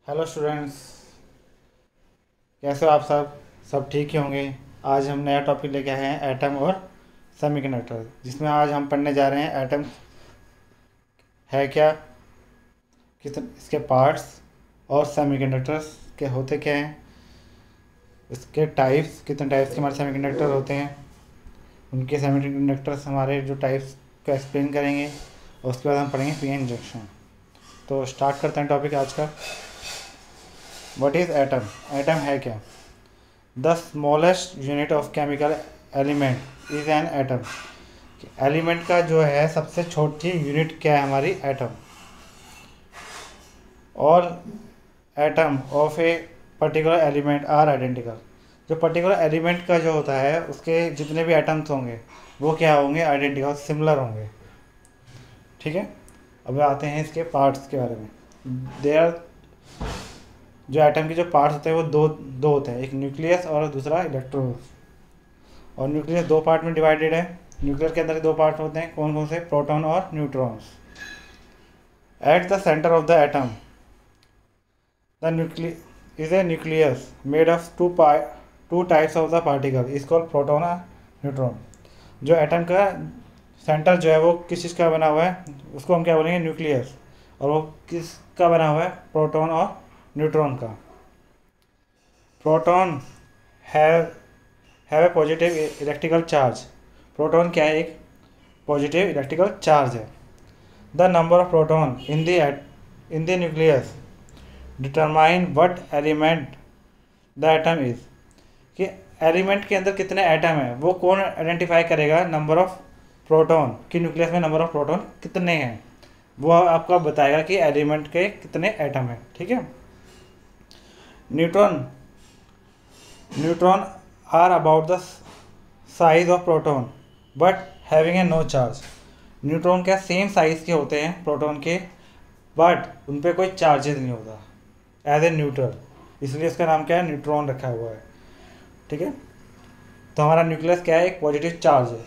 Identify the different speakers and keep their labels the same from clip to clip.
Speaker 1: Hello students, कैसे हो आप सब ठीक ही होंगे। आज हम नया टॉपिक लेके आए हैं एटम और सेमीकंडक्टर, जिसमें आज हम पढ़ने जा रहे हैं एटम है क्या, किस इसके पार्ट्स और सेमीकंडक्टर्स के होते क्या हैं, इसके टाइप्स, कितने टाइप्स के हमारे सेमीकंडक्टर होते हैं, उनके सेमीकंडक्टर्स हमारे जो टाइप्स को एक्सप्लेन करेंगे और उसके बाद हम पढ़ेंगे पीएन जंक्शन। तो स्टार्ट करते हैं टॉपिक आज का। What is atom? एटम है क्या? The smallest unit of chemical element is an atom. Element का जो है सबसे छोटी यूनिट क्या है? हमारी atom. All atom of a particular element are identical. जो पर्टिकुलर एलिमेंट का जो होता है उसके जितने भी एटम्स होंगे वो क्या होंगे? आइडेंटिकल, सिमिलर होंगे। ठीक है, अब आते हैं इसके पार्ट्स के बारे में। देयर जो एटम के जो पार्ट्स होते हैं वो दो दो होते हैं, एक न्यूक्लियस और दूसरा इलेक्ट्रॉन। और न्यूक्लियस दो पार्ट में डिवाइडेड है। न्यूक्लियस के अंदर दो पार्ट होते हैं, कौन कौन से? प्रोटॉन और neutrons. At the centre of the atom the nucleus is a nucleus made of two types of the particle is called proton और न्यूट्रॉन। जो एटम का सेंटर जो है वो किस चीज़ का बना हुआ है उसको हम क्या बोलेंगे? न्यूक्लियस। और वो किसका बना हुआ है? प्रोटॉन और न्यूट्रॉन का। Proton have a positive electrical charge. Proton क्या है? एक पॉजिटिव इलेक्ट्रिकल चार्ज है। The number of proton in the nucleus determine what element the atom is. कि एलिमेंट के अंदर कितने एटम हैं वो कौन आइडेंटिफाई करेगा? नंबर ऑफ प्रोटॉन, कि न्यूक्लियस में नंबर ऑफ प्रोटॉन कितने हैं वो आपको बताएगा कि एलिमेंट के कितने एटम हैं। ठीक है। Neutron are about the size of proton but having a no charge. Neutron क्या सेम साइज के होते हैं प्रोटॉन के, बट उन पर कोई चार्जेस नहीं होता एज ए न्यूट्रल, इसलिए इसका नाम क्या है? न्यूट्रॉन रखा हुआ है। ठीक है, तो हमारा न्यूक्लियस क्या है? एक पॉजिटिव चार्ज है।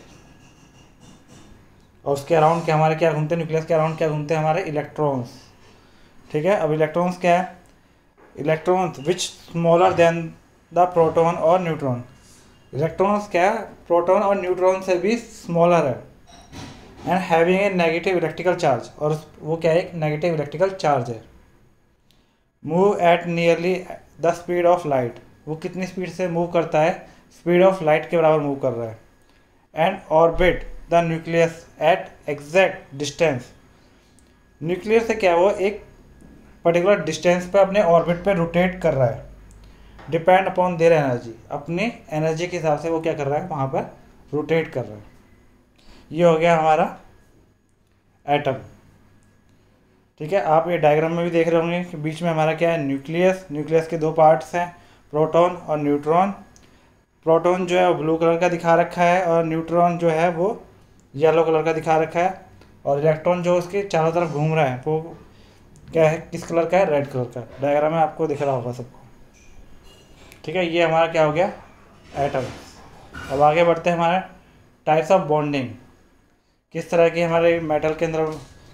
Speaker 1: और उसके अराउंड क्या हमारे क्या घूमते हैं? न्यूक्लियस के अराउंड क्या घूमते हैं? हमारे इलेक्ट्रॉन्स। ठीक है, अब इलेक्ट्रॉन्स क्या है? Electrons which smaller than the proton और न्यूट्रॉन। इलेक्ट्रॉन्स क्या है? प्रोटॉन और न्यूट्रॉन से भी स्मॉलर है। And having a negative electrical charge, और वो क्या है? एक नेगेटिव इलेक्ट्रिकल चार्ज है। Move at nearly the speed of light. वो कितनी स्पीड से मूव करता है? स्पीड ऑफ लाइट के बराबर मूव कर रहा है। And orbit the nucleus eight exact distance. Nucleus से क्या है? वो एक पर्टिकुलर डिस्टेंस पे अपने ऑर्बिट पे रोटेट कर रहा है। डिपेंड अपॉन देयर एनर्जी, अपनी एनर्जी के हिसाब से वो क्या कर रहा है? वहाँ पर रोटेट कर रहा है। ये हो गया हमारा एटम। ठीक है, आप ये डायग्राम में भी देख रहे होंगे कि बीच में हमारा क्या है? न्यूक्लियस। न्यूक्लियस के दो पार्ट्स हैं, प्रोटॉन और न्यूट्रॉन। प्रोटॉन जो है वो ब्लू कलर का दिखा रखा है और न्यूट्रॉन जो है वो येलो कलर का दिखा रखा है। और इलेक्ट्रॉन जो उसके चारों तरफ घूम रहा है वो क्या है? किस कलर का है? रेड कलर का। डायग्राम में आपको दिख रहा होगा सबको। ठीक है, ये हमारा क्या हो गया? एटम। अब आगे बढ़ते हैं हमारे टाइप्स ऑफ बॉन्डिंग। किस तरह की हमारे मेटल के अंदर,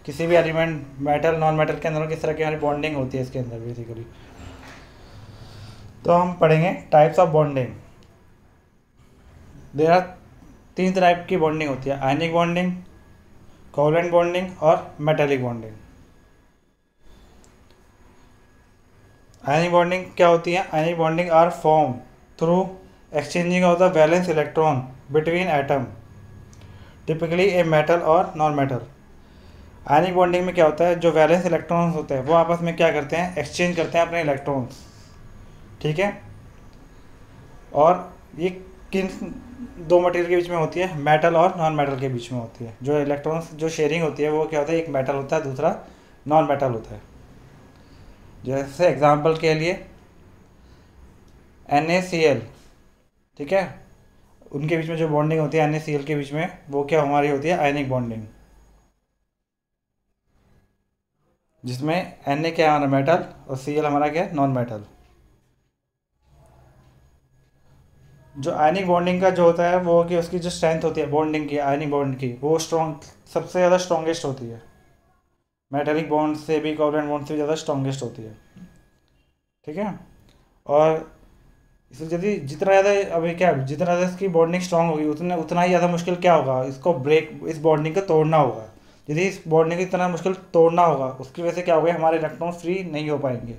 Speaker 1: किसी भी एलिमेंट, मेटल नॉन मेटल के अंदर किस तरह की हमारी बॉन्डिंग होती है इसके अंदर बेसिकली। तो हम पढ़ेंगे types of bonding. There are तीन टाइप की बॉन्डिंग होती है, आयनिक बॉन्डिंग, कोवलेंट बॉन्डिंग और मेटेलिक बॉन्डिंग। आयनिक बॉन्डिंग क्या होती है? Ionic bonding are form through exchanging of the valence electron between atom, typically a metal और नॉन मेटल। आयनिक बॉन्डिंग में क्या होता है? जो वैलेंस इलेक्ट्रॉन्स होते हैं वो आपस में क्या करते हैं? एक्सचेंज करते हैं अपने इलेक्ट्रॉन्स। ठीक है, और ये किन दो मटेरियल के बीच में होती है? मेटल और नॉन मेटल के बीच में होती है। जो इलेक्ट्रॉन्स जो शेयरिंग होती है वो क्या होता है? एक मेटल होता है, दूसरा नॉन मेटल होता है। जैसे एग्जाम्पल के लिए NaCl, ठीक है, उनके बीच में जो बॉन्डिंग होती है NaCl के बीच में वो क्या हमारी होती है? आयनिक बॉन्डिंग, जिसमें Na क्या है? हमारा मेटल और Cl हमारा क्या है? Non metal. जो आयनिक बॉन्डिंग का जो होता है वो कि उसकी जो स्ट्रेंथ होती है बॉन्डिंग की, आयनिक बॉन्ड की, वो सबसे ज़्यादा स्ट्रॉन्गेस्ट होती है। मेटेलिक बॉन्ड से भी, कोवलेंट बॉन्ड से भी ज़्यादा स्ट्रॉन्गेस्ट होती है। ठीक है। और इसलिए यदि जितना ज़्यादा अभी क्या जितना ज़्यादा इसकी बॉन्डिंग स्ट्रांग होगी उतना ही ज़्यादा मुश्किल क्या होगा, इसको ब्रेक इस बॉन्डिंग को तोड़ना होगा। यदि इस बॉन्डिंग को इतना मुश्किल तोड़ना होगा उसकी वजह से क्या होगा, हमारे इलेक्ट्रॉन फ्री नहीं हो पाएंगे।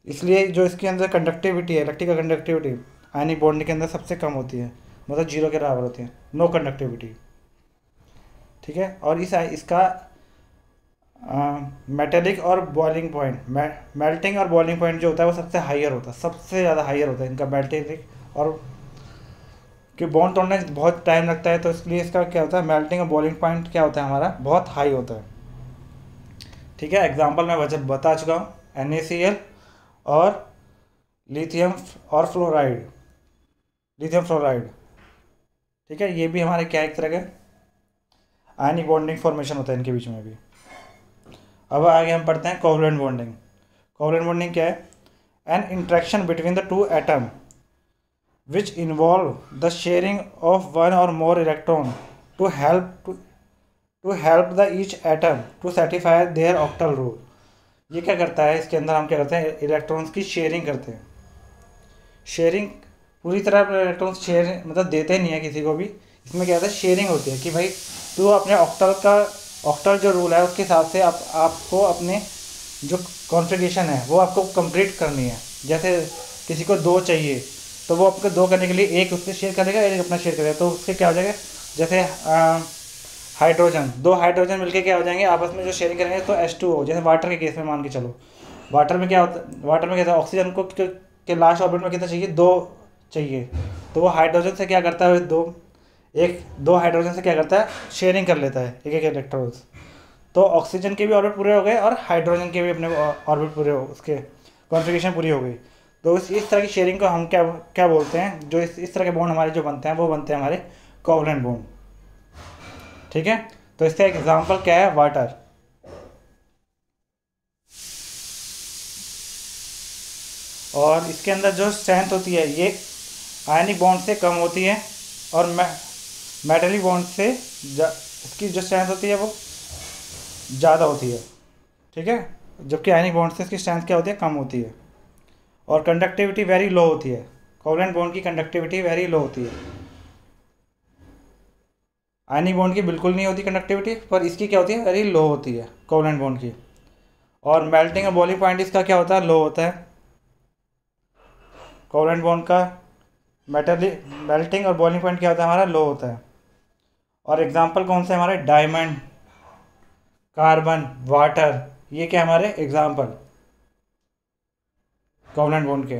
Speaker 1: इसलिए जो इसके अंदर कंडक्टिविटी है, इलेक्ट्रिकल कंडक्टिविटी आयनिक बॉन्डिंग के अंदर सबसे कम होती है, मतलब 0 के बराबर होती है, नो कंडक्टिविटी। ठीक है। और इसका मेटेलिक और बॉइलिंग पॉइंट, मेल्टिंग और बॉइलिंग पॉइंट जो होता है वो सबसे हाइयर होता है, सबसे ज़्यादा हाइयर होता है इनका मेल्टिंग। और कि बॉन्ड तोड़ने में बहुत टाइम लगता है, तो इसलिए इसका क्या होता है, मेल्टिंग और बॉइलिंग पॉइंट क्या होता है हमारा, बहुत हाई होता है। ठीक है। एग्जांपल मैं बता चुका हूँ, NaCl और लिथियम और फ्लोराइड, लिथियम फ्लोराइड। ठीक है। ये भी हमारे क्या एक तरह के आयनिक बॉन्डिंग फॉर्मेशन होता है इनके बीच में भी। अब आगे हम पढ़ते हैं कोवलेंट बॉन्डिंग। कोवलेंट बॉन्डिंग क्या है, an interaction between the two atom which involve the sharing of one or more electron to help the each atom to satisfy their octal rule। ये क्या करता है, इसके अंदर हम क्या करते हैं, इलेक्ट्रॉन्स की शेयरिंग करते हैं। शेयरिंग पूरी तरह इलेक्ट्रॉन्स शेयर मतलब देते नहीं है किसी को भी, इसमें क्या होता है, शेयरिंग होती है कि भाई तू अपने ऑक्टल जो रूल है उसके हिसाब से आपको अपने जो कॉन्फ़िगरेशन है वो आपको कंप्लीट करनी है। जैसे किसी को 2 चाहिए तो वो आपको 2 करने के लिए एक उससे शेयर करेगा, एक अपना शेयर करेगा, तो उससे क्या हो जाएगा, जैसे हाइड्रोजन 2 हाइड्रोजन मिलके क्या हो जाएंगे आपस में जो शेयरिंग करेंगे, तो H2O। जैसे वाटर के केस में मान के चलो, वाटर में क्या होता है, वाटर में क्या होता है, ऑक्सीजन को के लास्ट ऑर्बिट में कितना चाहिए, 2 चाहिए, तो वो हाइड्रोजन से क्या करता है, 2 हाइड्रोजन से क्या करता है, शेयरिंग कर लेता है एक इलेक्ट्रॉन्स। तो ऑक्सीजन के भी ऑर्बिट पूरे हो गए और हाइड्रोजन के भी अपने ऑर्बिट पूरे हो, उसके कॉन्फ़िगरेशन पूरी हो गई। तो इस तरह की शेयरिंग को हम क्या बोलते हैं, जो इस तरह के बॉन्ड हमारे जो बनते हैं वो बनते हैं हमारे कोवलेंट बॉन्ड। ठीक है। तो इसका एग्जांपल क्या है, वाटर। और इसके अंदर जो स्ट्रेंथ होती है ये आयनिक बॉन्ड से कम होती है, और मेटलिक बॉन्ड से इसकी जो स्ट्रेंथ होती है वो ज़्यादा होती है। ठीक है। जबकि आयनिक बॉन्ड से इसकी स्ट्रेंथ क्या होती है, कम होती है। और कंडक्टिविटी वेरी लो होती है, कोवलेंट बॉन्ड की कंडक्टिविटी वेरी लो होती है। आयनिक बॉन्ड की बिल्कुल नहीं होती कंडक्टिविटी, पर इसकी क्या होती है, वेरी लो होती है कोवलेंट बॉन्ड की। और मेल्टिंग और बॉइलिंग पॉइंट इसका क्या होता है, लो होता है कोवलेंट बॉन्ड का। मेल्टिंग और बॉइलिंग पॉइंट क्या होता है हमारा, लो होता है। और एग्जांपल कौन से हमारे, डायमंड, कार्बन, वाटर, ये क्या हमारे एग्जांपल कोवलेंट बॉन्ड के।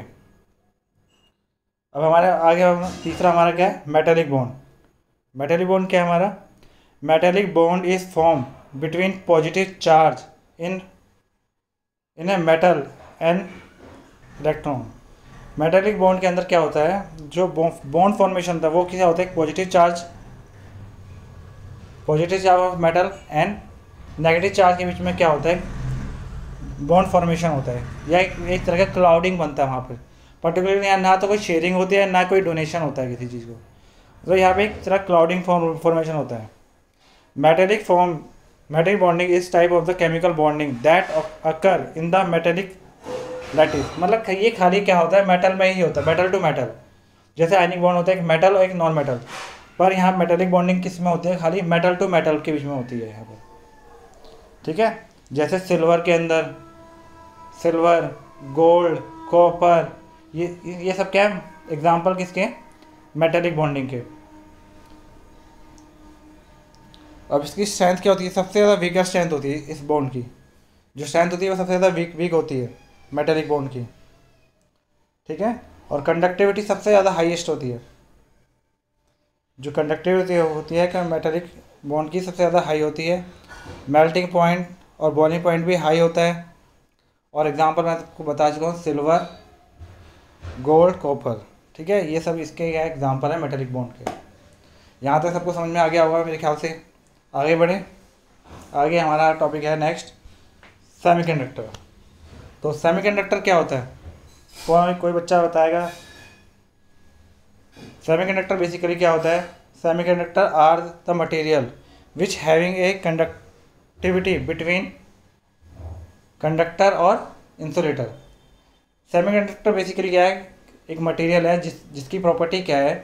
Speaker 1: अब हमारे आगे तीसरा हमारा क्या है, मेटेलिक बॉन्ड। मेटेलिक बॉन्ड क्या है हमारा, metallic bond is form between positive charge in a metal and electron. Metallic bond के अंदर क्या होता है, जो बॉन्ड फॉर्मेशन होता है वो क्या होता है, positive charge of metal and negative charge के बीच में क्या होता है, बॉन्ड फॉर्मेशन होता है, या एक तरह का क्लाउडिंग बनता है वहाँ पर। पर्टिकुलरली यहाँ ना तो कोई शेयरिंग होती है ना कोई डोनेशन होता है किसी चीज़ को, तो यहाँ पे एक तरह क्लाउडिंग फॉर्मेशन होता है। Metallic bonding is type of the chemical bonding that occur in the metallic lattice. मतलब ये खाली क्या होता है, मेटल में ही होता है, मेटल टू मेटल। जैसे आयनिक बॉन्ड होता है एक मेटल और एक नॉन मेटल, पर यहाँ मेटेलिक बॉन्डिंग किस में होती है, खाली मेटल टू मेटल के बीच में होती है यहाँ पर। ठीक है। जैसे सिल्वर के अंदर सिल्वर, गोल्ड, कॉपर, ये सब क्या है, एग्जाम्पल किसके, मेटेलिक बॉन्डिंग के। अब इसकी स्ट्रेंथ क्या होती है, सबसे ज़्यादा वीकर स्ट्रेंथ होती है इस बॉन्ड की, जो स्ट्रेंथ होती है वो सबसे ज़्यादा वीक होती है मेटेलिक बॉन्ड की। ठीक है। और कंडक्टिविटी सबसे ज़्यादा हाईएस्ट होती है, जो कंडक्टिविटी होती है कि मेटेलिक बॉन्ड की सबसे ज़्यादा हाई होती है। मेल्टिंग पॉइंट और बॉइलिंग पॉइंट भी हाई होता है। और एग्जांपल मैं आपको बता चुका हूँ, सिल्वर, गोल्ड, कॉपर। ठीक है। ये सब इसके क्या एग्जांपल है मेटेलिक बॉन्ड के। यहाँ तक सबको समझ में आ गया होगा मेरे ख्याल से। आगे बढ़े, आगे हमारा टॉपिक है नेक्स्ट, सेमीकंडक्टर। तो सेमीकंडक्टर क्या होता है, कोई बच्चा बताएगा। सेमीकंडक्टर बेसिकली क्या होता है, semiconductor are the material which having a conductivity between conductor और इंसुलेटर। सेमीकंडक्टर बेसिकली क्या है, एक मटेरियल है जिसकी प्रॉपर्टी क्या है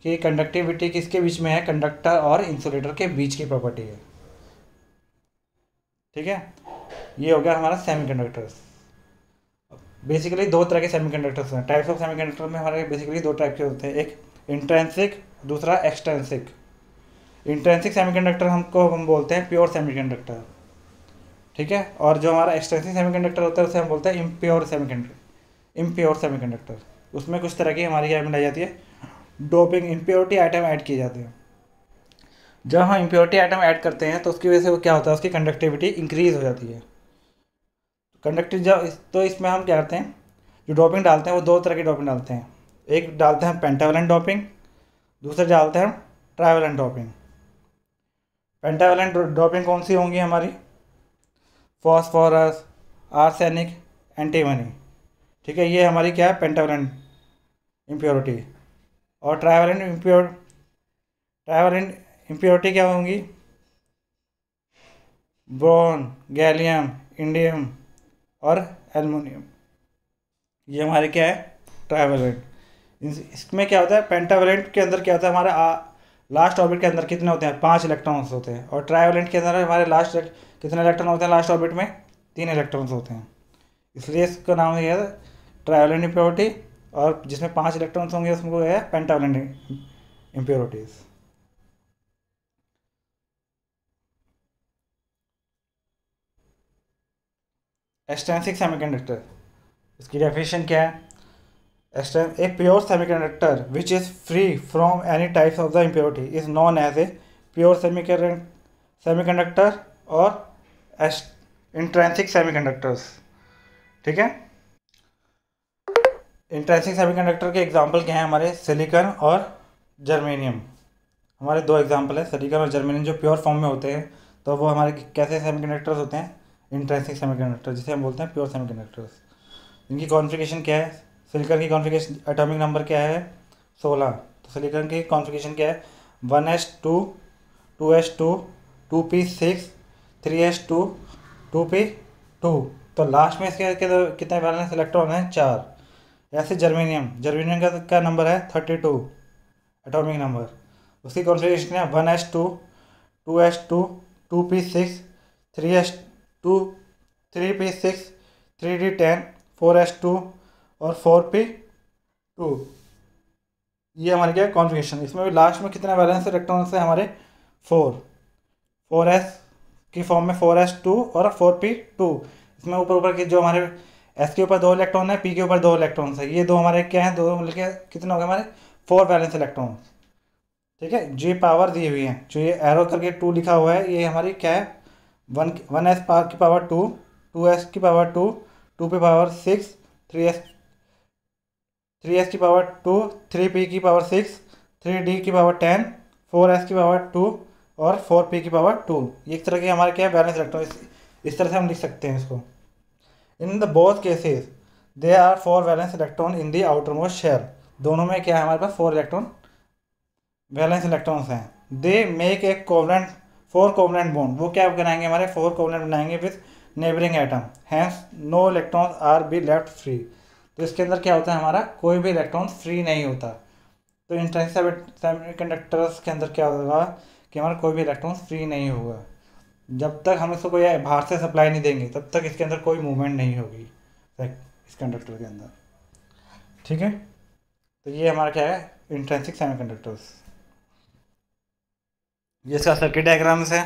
Speaker 1: कि कंडक्टिविटी किसके बीच में है, कंडक्टर और इंसुलेटर के बीच की प्रॉपर्टी है। ठीक है, ये हो गया हमारा सेमीकंडक्टर्स। बेसिकली दो तरह के सेमीकंडक्टर्स हैं, टाइप्स ऑफ सेमीकंडक्टर में हमारे बेसिकली दो टाइप के होते हैं, एक इंट्रेंसिक, दूसरा एक्सट्रेंसिक। इंट्रेंसिक सेमीकंडक्टर हम बोलते हैं प्योर सेमीकंडक्टर। ठीक है, और जो हमारा एक्सट्रेंसिक सेमीकंडक्टर होता है उसे हम बोलते हैं इम्प्योर सेमीकंडक्टर। इम्प्योर सेमीकंडक्टर उसमें कुछ तरह की हमारी क्या मिलाई जाती है, डोपिंग, इम्प्योरिटी आइटम ऐड किए जाते हैं। जब हम इम्प्योरिटी आइटम ऐड करते हैं तो उसकी वजह से वो क्या होता है, उसकी कंडक्टिविटी इंक्रीज हो जाती है। कंडक्टिव जब तो इसमें हम क्या करते हैं, जो डोपिंग डालते हैं वो दो तरह की डोपिंग डालते हैं। एक डालते हैं पेंटावलेंट डोपिंग, दूसरे डालते हैं ट्राइवलेंट डोपिंग। पेंटावलेंट डोपिंग कौन सी होंगी हमारी, फॉस्फोरस, आर्सेनिक, एंटीमनी। ठीक है, ये हमारी क्या है, पेंटावलेंट इम्प्योरिटी। और ट्राइवलेंट इम्प्योरिटी क्या होंगी, बोरॉन, गैलियम, इंडियम और एल्युमिनियम। ये हमारे क्या है, ट्राइवलेंट। इसमें क्या होता है, पेंटावलेंट के अंदर क्या होता है, हमारा लास्ट ऑर्बिट के अंदर कितने होते हैं, 5 इलेक्ट्रॉन्स होते हैं। और ट्राइवलेंट के अंदर हमारे लास्ट कितने इलेक्ट्रॉन होते हैं, लास्ट ऑर्बिट में 3 इलेक्ट्रॉन्स होते हैं। इसलिए इसका नाम है ट्राइवलेंट इम्प्योरिटी, और जिसमें 5 इलेक्ट्रॉन्स होंगे उसको है पेंटावलेंट इम्प्योरिटीज। एक्सट्रेंसिक सेमीकंडक्टर, इसकी डेफिनेशन क्या है, a pure semiconductor which is free from any types of the impurity is known as a pure semiconductor और intrinsic semiconductors। ठीक है, इंट्रेंसिक सेमीकंडक्टर के एग्जांपल क्या हैं हमारे, सिलिकॉन और जर्मेनियम। हमारे दो एग्जांपल है, सिलिकॉन और जर्मेनियम, जो प्योर फॉर्म में होते हैं। तो वो हमारे कैसे सेमीकंडक्टर्स होते हैं, इंट्रेंसिक सेमीकंडक्टर, जिसे हम बोलते हैं प्योर सेमीकंडक्टर्स। इनकी कॉन्फ़िगरेशन क्या है, सिलिकॉन की कॉन्फ़िगरेशन एटॉमिक नंबर क्या है, 16। तो सिलिकॉन की कॉन्फ़िगरेशन क्या है, 1s2 2s2 2p6 3s2 2p2। तो लास्ट में इसके कितने बैलेंस इलेक्ट्रॉन हैं, 4। ऐसे जर्मेनियम का नंबर है 32 एटॉमिक नंबर, उसकी कॉन्फ़िगरेशन है 1s2 2s2 2p6 3s2 3p6 3d10 4s2 और 4p2। ये हमारी क्या कॉन्फ़िगरेशन। इसमें भी लास्ट में कितने बैलेंस इलेक्ट्रॉन्स है हमारे, 4s की फॉर्म में 4s2 और 4p2। इसमें ऊपर के जो हमारे s के ऊपर 2 इलेक्ट्रॉन है, p के ऊपर 2 इलेक्ट्रॉन्स है, ये दो हमारे क्या हैं, दो मिलके कितने हो गए हमारे, 4 बैलेंस इलेक्ट्रॉन्स। ठीक है, जी पावर दी हुई है, जो ये एरो करके 2 लिखा हुआ है, ये हमारी क्या है, 1s की पावर 2, 2s की पावर 2, 2 की पावर 6, 3s की पावर 2, 3p की पावर 6, 3d की पावर 10, 4s की पावर 2 और 4p की पावर 2। ये एक तरह के हमारे क्या है, बैलेंस इलेक्ट्रॉन। इस तरह से हम लिख सकते हैं इसको। In the both cases they are 4 valence electron in the outermost shell. दोनों में क्या है हमारे पास, 4 इलेक्ट्रॉन वैलेंस इलेक्ट्रॉन्स हैं। They make a covalent 4 covalent bond. वो क्या बनाएंगे, हमारे 4 कोवलेंट बनाएंगे with neighbouring atom, hence no electrons are be left free. तो इसके अंदर क्या होता है, हमारा कोई भी इलेक्ट्रॉन फ्री नहीं होता। तो इंट्रिंसिक सेमीकंडक्टर्स के अंदर क्या होगा कि हमारा कोई भी इलेक्ट्रॉन फ्री नहीं होगा। जब तक हम इसको कोई बाहर से सप्लाई नहीं देंगे तब तक इसके अंदर कोई मूवमेंट नहीं होगी इस कंडक्टर के अंदर। ठीक है, तो ये हमारा क्या है, इंट्रिंसिक सेमीकंडक्टर्स। ये इसका सर्किट डायग्राम्स है।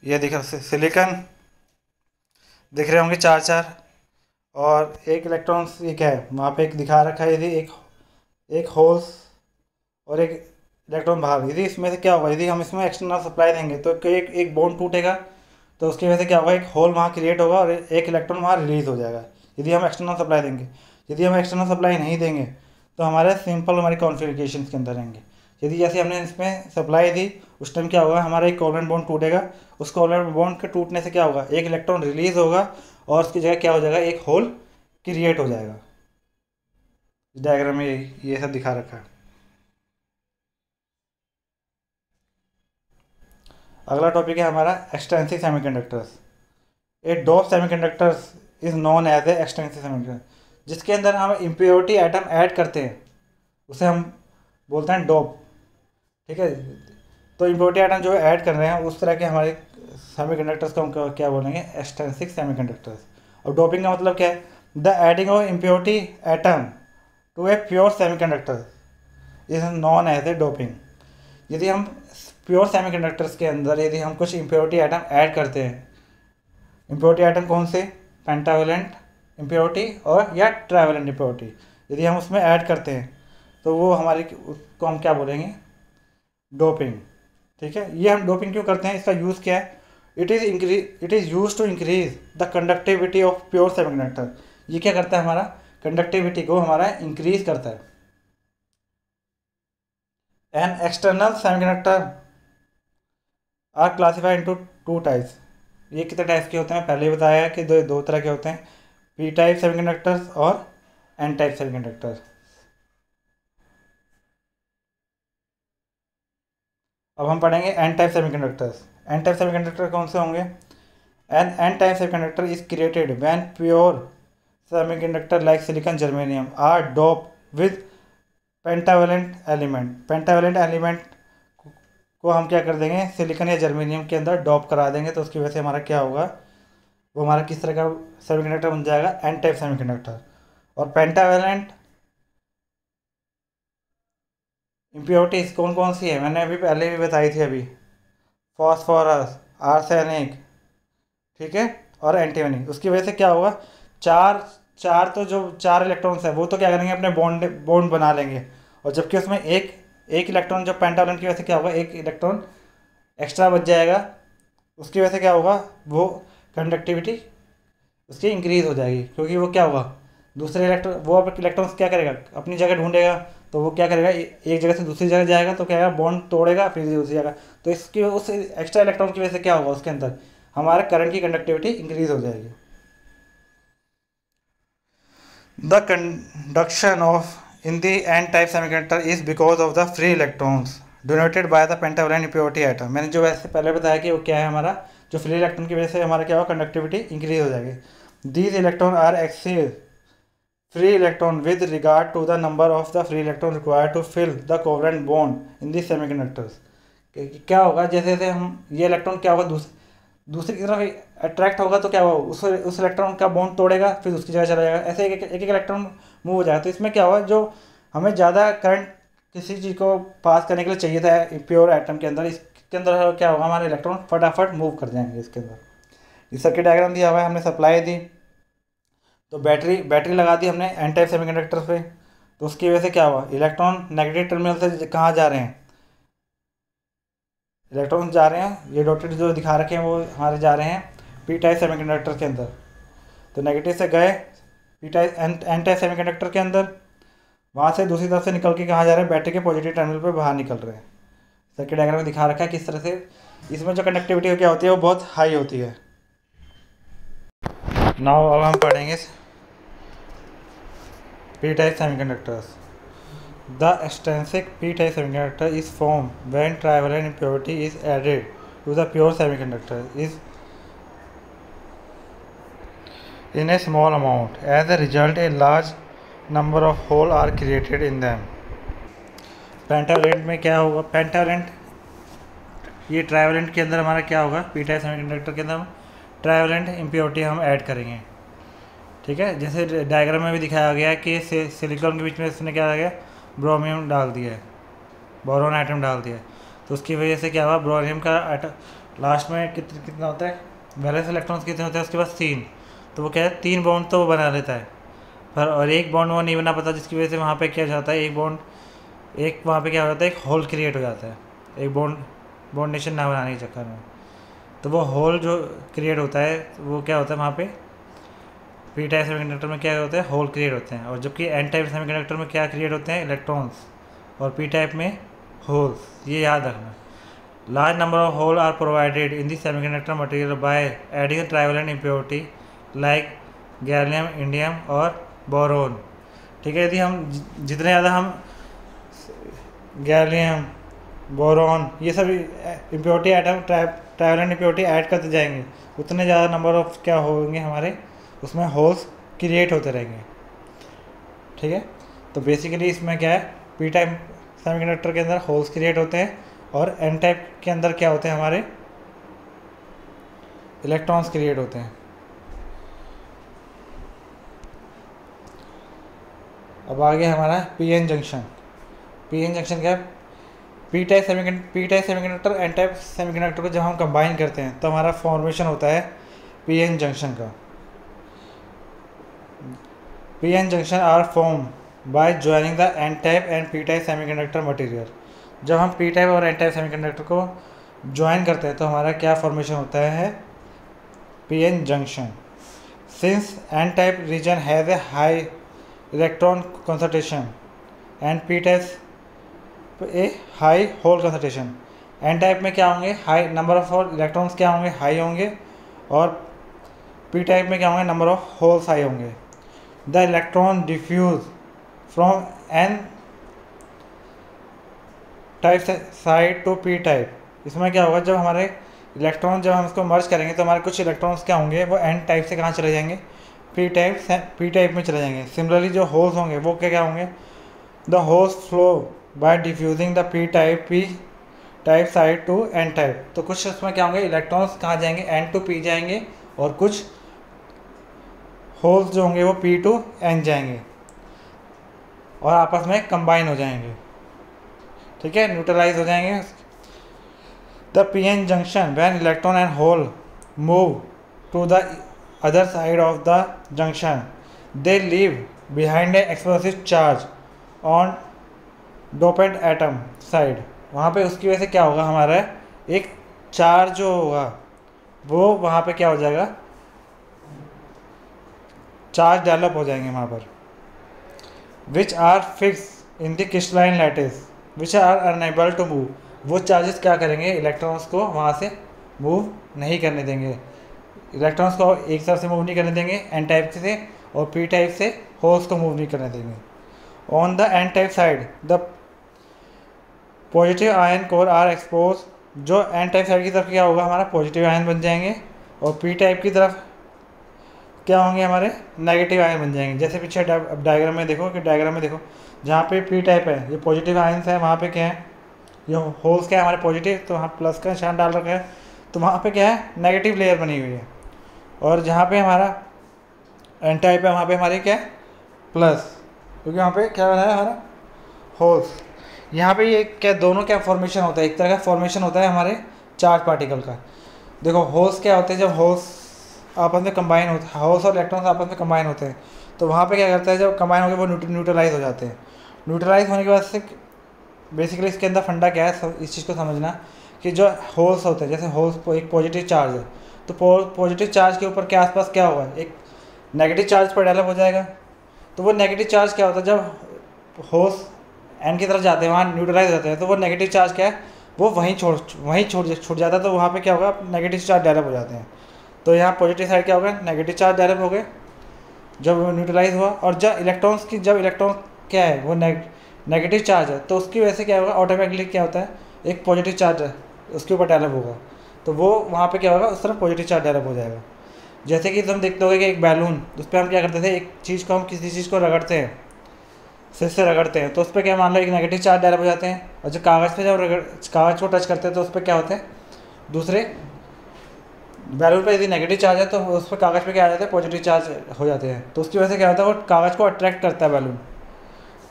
Speaker 1: ये दिख रहा, सिलिकॉन दिख रहे होंगे 4 और एक इलेक्ट्रॉन्स, ये क्या है, वहाँ पे एक दिखा रखा है, यदि एक होल्स और एक इलेक्ट्रॉन बाहर। यदि इसमें से क्या होगा, यदि हम इसमें एक्सटर्नल सप्लाई देंगे तो एक बॉन्ड टूटेगा, तो उसकी वजह से क्या होगा, एक होल वहाँ क्रिएट होगा और एक इलेक्ट्रॉन वहाँ रिलीज हो जाएगा, यदि हम एक्सटर्नल सप्लाई देंगे। यदि हम एक्सटर्नल सप्लाई नहीं देंगे तो हमारे सिंपल हमारी कॉन्फ़िगरेशन के अंदर रहेंगे। यदि जैसे हमने इसमें सप्लाई दी, उस टाइम क्या होगा, हमारा एक कोवलेंट बॉन्ड टूटेगा। उस कोवलेंट बॉन्ड के टूटने से क्या होगा, एक इलेक्ट्रॉन रिलीज होगा और उसकी जगह क्या हो जाएगा, एक होल क्रिएट हो जाएगा। इस डायग्राम में ये सब दिखा रखा है। अगला टॉपिक है हमारा extrinsic semiconductors. A dope semiconductors is known as a extrinsic semiconductor. जिसके अंदर हम इम्प्योरिटी आइटम ऐड करते हैं उसे हम बोलते हैं डोप। ठीक है, तो इम्प्योरिटी आइटम जो ऐड कर रहे हैं उस तरह के हमारे सेमीकंडक्टर्स को हम क्या बोलेंगे, एक्सट्रिंसिक सेमीकंडक्टर्स। और डोपिंग का मतलब क्या है, the adding of impurity atom to a pure semiconductor is known as a doping. यदि हम प्योर सेमीकंडक्टर्स के अंदर यदि हम कुछ इम्प्योरिटी आइटम ऐड करते हैं, इम्प्योरिटी आइटम कौन से, पेंटावेलेंट इम्प्योरिटी और या ट्राइवेलेंट इम्प्योरिटी, यदि हम उसमें ऐड करते हैं तो वो हमारी उसको हम क्या बोलेंगे, डोपिंग। ठीक है, ये हम डोपिंग क्यों करते हैं, इसका यूज़ क्या है, it is use to increase the conductivity of pure semiconductor. ये क्या करता है, हमारा कंडक्टिविटी को हमारा इंक्रीज करता है। An external semiconductor are classified into two types. ये कितने टाइप्स के होते हैं, पहले ही बताया है कि दो तरह के होते हैं, पी टाइप सेमीकंडक्टर्स और एन टाइप सेमीकंडक्टर्स। अब हम पढ़ेंगे N type semiconductors. N type semiconductor कौन से होंगे, N type semiconductor is created when pure semiconductor like silicon germanium are dope with pentavalent element. Pentavalent element को हम क्या कर देंगे, सिलिकॉन या जर्मेनियम के अंदर डॉप करा देंगे, तो उसकी वजह से हमारा क्या होगा, वो हमारा किस तरह का सेमीकंडक्टर बन जाएगा, एन टाइप सेमीकंडक्टर। और पेंटावेलेंट इम्प्योरिटीज कौन कौन सी है, मैंने अभी पहले भी बताई थी अभी, फॉस्फोरस, आर्सेनिक, ठीक है, और एंटीमनी। उसकी वजह से क्या होगा, चार तो जो 4 इलेक्ट्रॉन्स है वो तो क्या करेंगे, अपने बॉन्ड बना लेंगे, और जबकि उसमें एक इलेक्ट्रॉन जो पेंटावेलेंट की वजह से क्या होगा, एक इलेक्ट्रॉन एक्स्ट्रा बच जाएगा। उसकी वजह से क्या होगा, वो कंडक्टिविटी उसकी इंक्रीज हो जाएगी, क्योंकि वो क्या होगा, दूसरे इलेक्ट्रॉन्स क्या करेगा, अपनी जगह ढूंढेगा, तो वो क्या करेगा, एक जगह से दूसरी जगह जाएगा, तो क्या है, बॉन्ड तोड़ेगा, फिर दूसरी जगह, तो इसकी उस एक्स्ट्रा इलेक्ट्रॉन की वजह से क्या होगा, उसके अंदर हमारे करंट की कंडक्टिविटी इंक्रीज हो जाएगी। The conduction of in the n-type semiconductor is because of the free electrons donated by the pentavalent impurity atom। मैंने जो वैसे पहले बताया कि वो क्या है, हमारा जो फ्री इलेक्ट्रॉन की वजह से हमारा क्या होगा, कंडक्टिविटी इंक्रीज हो जाएगी। these electrons are excess free electron with regard to the number of the free electron required to fill the covalent bond in the semiconductors। क्या होगा, जैसे जैसे हम ये इलेक्ट्रॉन क्या होगा, दूसरी की तरफ अट्रैक्ट होगा, तो क्या होगा, उस इलेक्ट्रॉन का बॉन्ड तोड़ेगा, फिर उसकी जगह चला जाएगा, ऐसे एक इलेक्ट्रॉन मूव हो जाएगा। तो इसमें क्या होगा, जो हमें ज़्यादा करंट किसी चीज़ को पास करने के लिए चाहिए था प्योर आइटम के अंदर, इसके अंदर क्या होगा, हमारे इलेक्ट्रॉन फटाफट मूव कर जाएंगे इसके अंदर। इस सर्किट डायग्राम दिया हुआ है, हमने सप्लाई दी, तो बैटरी लगा दी हमने एन टाइप सेमीकंडक्टर पे, तो उसकी वजह से क्या हुआ, इलेक्ट्रॉन नेगेटिव टर्मिनल से कहाँ जा रहे हैं, इलेक्ट्रॉन जा रहे हैं, ये डॉटेड जो दिखा रखे हैं वो हमारे जा रहे हैं पी टाइप सेमीकंडक्टर के अंदर, तो नेगेटिव से गए P type N type semiconductor के अंदर, वहाँ से दूसरी तरफ से निकल के कहाँ जा रहे हैं, बैटरी के पॉजिटिव टर्मिनल पे बाहर निकल रहे हैं। सर्किट डायग्राम में दिखा रखा है किस तरह से इसमें जो कंडक्टिविटी क्या होती है, वो बहुत हाई होती है। नाउ अब हम पढ़ेंगे P type semiconductors. The extrinsic p-type semiconductor is formed when trivalent impurity is added to the pure semiconductor is in a small amount. As a result, a large number of holes are created in them. Pentavalent में क्या होगा, pentavalent ये trivalent के अंदर हमारा क्या होगा, P type semiconductor के अंदर हम ट्राइवेलेंट इम्प्योरिटी हम ऐड करेंगे। ठीक है, जैसे डायग्राम में भी दिखाया गया कि सिलिकॉन के बीच में इसने क्या आ गया, ब्रोमियम डाल दिया है, बोरोन आइटम डाल दिया है, तो उसकी वजह से क्या हुआ, ब्रोमियम का आइटम लास्ट में कितना होता है, वैलेंस इलेक्ट्रॉन्स कितने होते हैं उसके पास 3, तो वो क्या है 3 बॉन्ड तो वो बना लेता है, पर और एक बॉन्ड वो नहीं बना पाता, जिसकी वजह से वहाँ पे क्या जाता है, एक वहाँ पे क्या हो जाता है, एक होल क्रिएट हो जाता है, एक बॉन्डेशन ना बनाने के चक्कर में, तो वो होल जो क्रिएट होता है वो क्या होता है, वहाँ पे पी टाइप सेमीकंडक्टर में क्या होता है, होल क्रिएट होते हैं, और जबकि एन टाइप सेमीकंडक्टर में क्या क्रिएट होते हैं, इलेक्ट्रॉन्स, और पी टाइप में होल्स। ये याद रखना। Large number of hole are provided in the semiconductor material by adding trivalent impurity like gallium, indium और बोरोन। ठीक है, यदि हम जितने ज़्यादा हम गैलियम, बोरोन ये सब impurity item trivalent impurity add करते जाएंगे, उतने ज़्यादा नंबर ऑफ क्या होंगे, हमारे उसमें होल्स क्रिएट होते रहेंगे। ठीक है। तो बेसिकली इसमें क्या है, पी टाइप सेमीकंडक्टर के अंदर होल्स क्रिएट होते हैं और एन टाइप के अंदर क्या होते हैं, हमारे इलेक्ट्रॉन्स क्रिएट होते हैं। अब आगे हमारा P N junction. P N junction क्या है, P type semiconductor N type semiconductor को जब हम कंबाइन करते हैं तो हमारा फॉर्मेशन होता है पी एन जंक्शन का। P N junction are form by joining the N type and P type semiconductor material. जब हम पी टाइप और एन टाइप सेमीकंडक्टर को ज्वाइन करते हैं तो हमारा क्या फॉर्मेशन होता है, P N junction. Since N type region has a high electron concentration and P type a high hole concentration. N type में क्या होंगे, हाई नंबर ऑफ इलेक्ट्रॉन्स क्या होंगे, हाई होंगे, और पी टाइप में क्या होंगे, नंबर ऑफ होल्स हाई होंगे। The electron diffuse from N type side to P type. इसमें क्या होगा, जब हमारे इलेक्ट्रॉन जब हम इसको मर्ज करेंगे तो हमारे कुछ इलेक्ट्रॉन्स क्या होंगे, वो एन टाइप से कहाँ चले जाएंगे, पी टाइप में चले जाएंगे। सिमिलरली जो होल्स होंगे वो क्या होंगे, the holes flow by diffusing the P type side to N type. तो कुछ उसमें क्या होंगे, इलेक्ट्रॉन्स कहाँ जाएंगे, एन टू पी जाएंगे, और कुछ होल्स जो होंगे वो पी टू एन जाएंगे और आपस में कंबाइन हो जाएंगे, ठीक है, न्यूट्रलाइज हो जाएंगे। The P N junction when electron and hole move to the other side of the junction they leave behind a explosive charge on dopant atom side. वहाँ पे उसकी वजह से क्या होगा, हमारा एक चार्ज जो होगा वो वहाँ पे क्या हो जाएगा, चार्ज डेवलप हो जाएंगे वहाँ पर, which are fix in the crystalline lattice which are unable to move. वो चार्जेस क्या करेंगे, इलेक्ट्रॉन्स को वहाँ से मूव नहीं करने देंगे, इलेक्ट्रॉन्स को एक तरफ से मूव नहीं करने देंगे एन टाइप से, और पी टाइप से होल्स को मूव नहीं करने देंगे। On the N type side the positive ion core are expose. जो एन टाइप साइड की तरफ क्या होगा, हमारा पॉजिटिव आयन बन जाएंगे, और पी टाइप की तरफ क्या होंगे, हमारे नेगेटिव आयन बन जाएंगे। जैसे पीछे डायग्राम में देखो, कि डायग्राम में देखो जहाँ पे पी टाइप है ये पॉजिटिव आयन्स है, वहाँ पे क्या है, ये होल्स क्या है हमारे पॉजिटिव, तो वहाँ प्लस का निशान डाल रखा है, तो वहाँ पे क्या है, नेगेटिव लेयर बनी हुई है। और जहाँ पे हमारा एन टाइप है वहाँ पे हमारे क्या है, प्लस, क्योंकि वहाँ पे क्या बना है हमारा होल्स। यहाँ पे ये क्या, दोनों क्या फॉर्मेशन होता है, एक तरह का फॉर्मेशन होता है हमारे चार्ज पार्टिकल का। देखो होल्स क्या होते हैं, जब होल्स आपस में कंबाइन होते हैं, होल्स और इलेक्ट्रॉन्स आपस में कंबाइन होते हैं, तो वहाँ पे क्या करता है, जब कंबाइन होकर वो न्यूट्रलाइज हो जाते हैं। न्यूट्रलाइज होने के बाद से बेसिकली इसके अंदर फंडा क्या है, इस चीज़ को समझना कि जो होल्स होते हैं, जैसे होल्स एक पॉजिटिव चार्ज है, तो पॉजिटिव चार्ज के ऊपर के आसपास क्या होगा, एक नेगेटिव चार्ज पर डेवलप हो जाएगा। तो वो नेगेटिव चार्ज क्या होता है, जब होल्स एन की तरफ जाते हैं वहाँ न्यूट्रलाइज हो जाते हैं, तो वो नेगेटिव चार्ज क्या है, वो वहीं छूट जाता है, तो वहाँ पे क्या होगा, नेगेटिव चार्ज डेवलप हो जाते हैं। तो यहाँ पॉजिटिव साइड क्या होगा, नेगेटिव चार्ज डेवलप हो गए जब न्यूट्रलाइज हुआ, और जब इलेक्ट्रॉन क्या है वो नेगेटिव चार्ज है, तो उसकी वजह से क्या होगा, ऑटोमेटिकली क्या होता है, एक पॉजिटिव चार्ज है उसके ऊपर डेवलप होगा, तो वो वहाँ पे क्या होगा, उस तरफ पॉजिटिव चार्ज डेवलप हो जाएगा। जैसे कि तुम देखते होगे कि एक बैलून, उस पर हम क्या करते थे, एक चीज़ को हम किसी चीज़ को रगड़ते हैं, सिर से रगड़ते हैं, तो उस पर क्या मान लो एक नेगेटिव चार्ज डेवलप हो जाते हैं, और जब कागज़ पे कागज़ को टच करते हैं तो उस पर क्या होते हैं, दूसरे बैलून पे यदि नेगेटिव चार्ज है तो उस पर कागज़ पे क्या आ जाता है, पॉजिटिव चार्ज हो जाते हैं, तो उसकी वजह से क्या होता है, वो कागज़ को अट्रैक्ट करता है बैलून।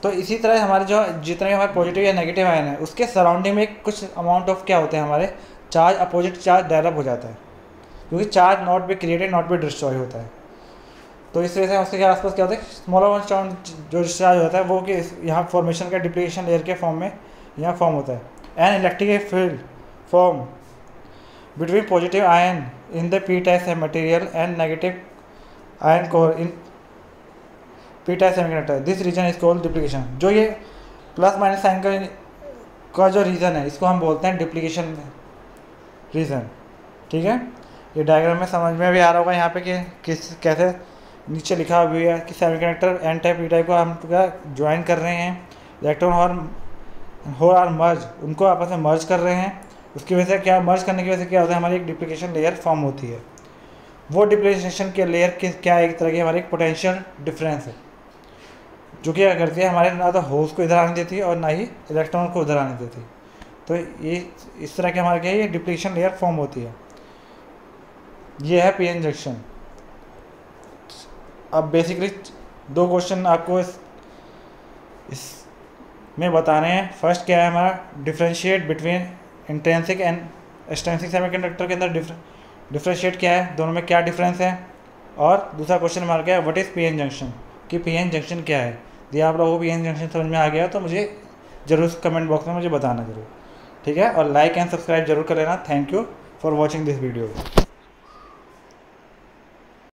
Speaker 1: तो इसी तरह हमारे जो जितने भी हमारे पॉजिटिव या नेगेटिव आयन है, उसके सराउंडिंग में कुछ अमाउंट ऑफ क्या होते हैं, हमारे चार्ज, अपोजिट चार्ज डेवलप हो जाता है, क्योंकि charge not be created not be destroy होता है। तो इस वजह से उसके आसपास क्या होता है, स्मॉलर वन चार्ज जो डिस्चार्ज होता है वो कि यहाँ फॉर्मेशन का डिप्लीशन लेयर के फॉर्म में यहाँ फॉर्म होता है। An electric field form between positive ion in the P type material and negative ion core in P type semiconductor, this region is called depletion. जो ये प्लस माइनस साइन का जो reason है, इसको हम बोलते हैं डिप्लीकेशन रीज़न, ठीक है। ये डायग्राम में समझ में भी आ रहा होगा यहाँ पे कि कैसे नीचे लिखा हुआ है कि semiconductor N type P type को हम क्या ज्वाइन कर रहे हैं, इलेक्ट्रॉन और होल आर मर्ज, उनको आपस में मर्ज कर रहे हैं। उसकी वजह से क्या, मर्ज करने की वजह से क्या होता है, हमारी एक डिप्लीकेशन लेयर फॉर्म होती है। वो डिप्लीकेशन के लेयर के क्या एक तरह की हमारी एक पोटेंशियल डिफरेंस है। जो क्या करती है हमारे ना तो होल्स को इधर आने देती है और ना ही इलेक्ट्रॉन को उधर आने देती। तो ये इस तरह के हमारे क्या है, ये डिप्लीशन लेयर फॉर्म होती है। ये है पीएन जंक्शन। अब बेसिकली 2 क्वेश्चन आपको इसमें बताने हैं। फर्स्ट क्या है हमारा, differentiate between intrinsic and extrinsic semiconductor के अंदर डिफ्रेंशिएट क्या है, दोनों में क्या डिफरेंस है। और दूसरा क्वेश्चन हमारा क्या है, व्हाट इज़ पीएन जंक्शन, कि पीएन जंक्शन क्या है। यदि आप लोगों को पीएन जंक्शन समझ में आ गया तो मुझे ज़रूर कमेंट बॉक्स में मुझे बताना ज़रूर, ठीक है। और लाइक एंड सब्सक्राइब जरूर कर लेना। Thank you for watching this video.